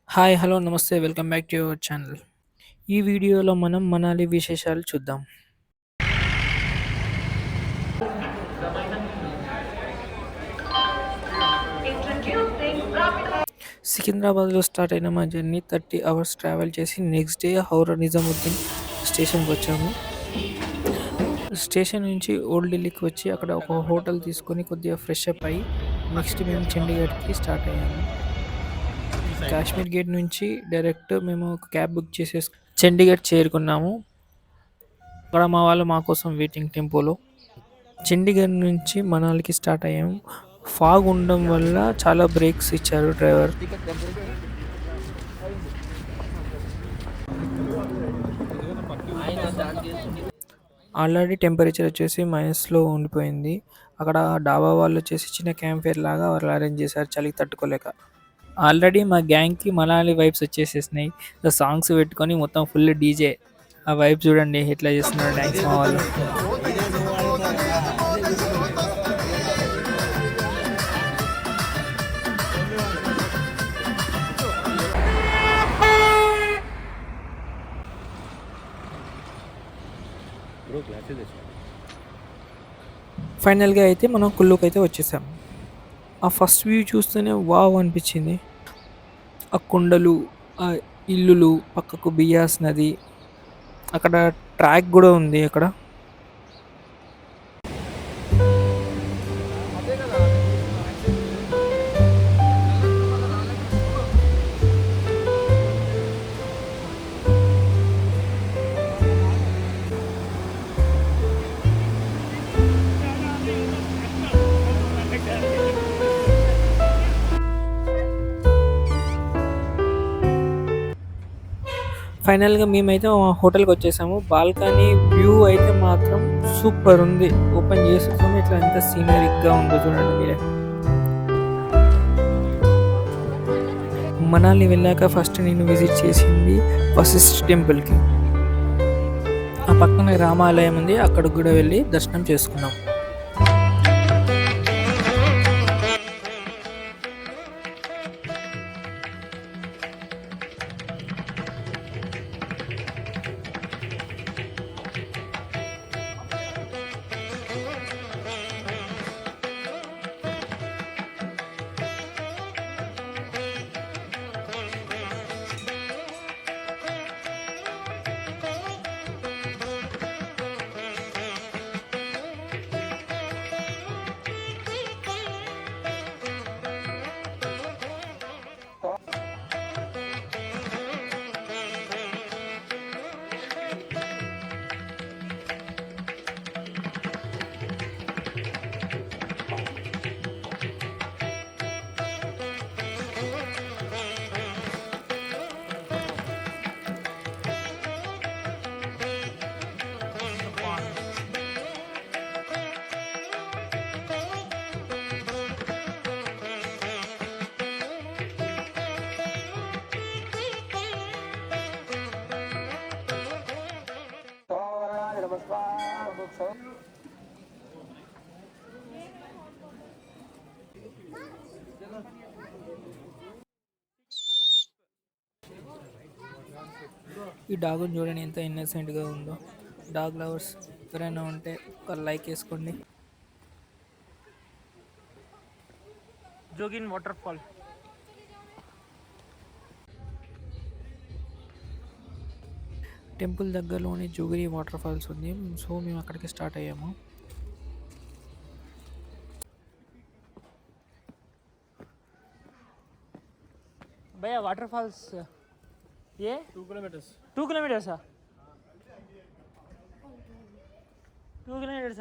Hi! Hello! నమస్తే. Welcome back to your channel. ఈ వీడియోలో మనం మనాలి విశేషాలు చూద్దాం. సికింద్రాబాద్‌లో స్టార్ట్ అయిన మా జర్నీ 30 అవర్స్ ట్రావెల్ చేసి నెక్స్ట్ డే హౌరా నిజాముద్దీన్ స్టేషన్‌కొచ్చాము. స్టేషన్ నుంచి ఓల్డ్ ఢిల్లీకి వచ్చి అక్కడ ఒక హోటల్ తీసుకొని కొద్దిగా ఫ్రెష్ అప్ అయ్యి నెక్స్ట్ మేము చండీగఢ్‌కి స్టార్ట్ అయ్యాము. కాశ్మీర్ గేట్ నుంచి డైరెక్ట్ మేము ఒక క్యాబ్ బుక్ చండీగఢ్ చేరుకున్నాము. అక్కడ మా వాళ్ళు మా కోసం వెయిటింగ్ టెంపోలో. చండీగఢ్ నుంచి మనాలికి స్టార్ట్ అయ్యాము. ఫాగ్ ఉండడం వల్ల చాలా బ్రేక్స్ ఇచ్చారు డ్రైవర్. ఆల్రెడీ టెంపరేచర్ వచ్చేసి మైనస్లో ఉండిపోయింది. అక్కడ డాబా వాళ్ళు వచ్చేసి చిన్న క్యాంప్ ఫైర్ లాగా వాళ్ళు అరేంజ్ చేశారు చలికి తట్టుకోలేక. ఆల్రెడీ మా గ్యాంగ్కి మనాలి వైబ్స్ వచ్చేసేసినాయి. సాంగ్స్ పెట్టుకొని మొత్తం ఫుల్ డీజే. ఆ వైబ్ చూడండి ఎట్లా చేస్తున్నారు డ్యాన్స్ మా వాళ్ళు. ఫైనల్గా అయితే మనం కుల్లుకి అయితే వచ్చేసాం. ఆ ఫస్ట్ వ్యూ చూస్తేనే వావ్ అనిపించింది. ఆ కొండలు, ఆ ఇల్లులు, పక్కకు బియాస్ నది, అక్కడ ట్రాక్ కూడా ఉంది అక్కడ. ఫైనల్గా మేమైతే హోటల్కి వచ్చేసాము. బాల్కనీ వ్యూ అయితే మాత్రం సూపర్ ఉంది. ఓపెన్ చేసుకుని ఇట్లా ఎంత సీనరిక్గా ఉందో చూడండి మీరే. మనాలి వెళ్ళాక ఫస్ట్ నేను విజిట్ చేసింది వశిష్ఠ టెంపుల్కి. ఆ పక్కన రామాలయం ఉంది, అక్కడికి కూడా వెళ్ళి దర్శనం చేసుకున్నాం. ఈ డాగుని చూడండి ఎంత ఇన్నసెంట్గా ఉందో. డాగ్ లవర్స్ ఎవరైనా ఉంటే ఒక లైక్ వేసుకోండి. Jogin water fall. టెంపుల్ దగ్గరలోని జోగిరి వాటర్ ఫాల్స్ ఉంది. సో మేము అక్కడికి స్టార్ట్ అయ్యాము. భయ్యా వాటర్ ఫాల్స్ ఏ 2 kilometers. 2 kilometers 2 kilometers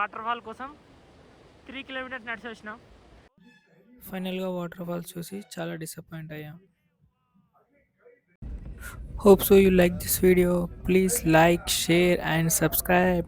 water fall కోసం 3 కిలోమీటర్స్ నడిచి వచ్చినాం. ఫైనల్గా వాటర్ ఫాల్స్ చూసి చాలా డిసప్పాయింట్ అయ్యాం. Hope so you like this video. Please like, share and subscribe.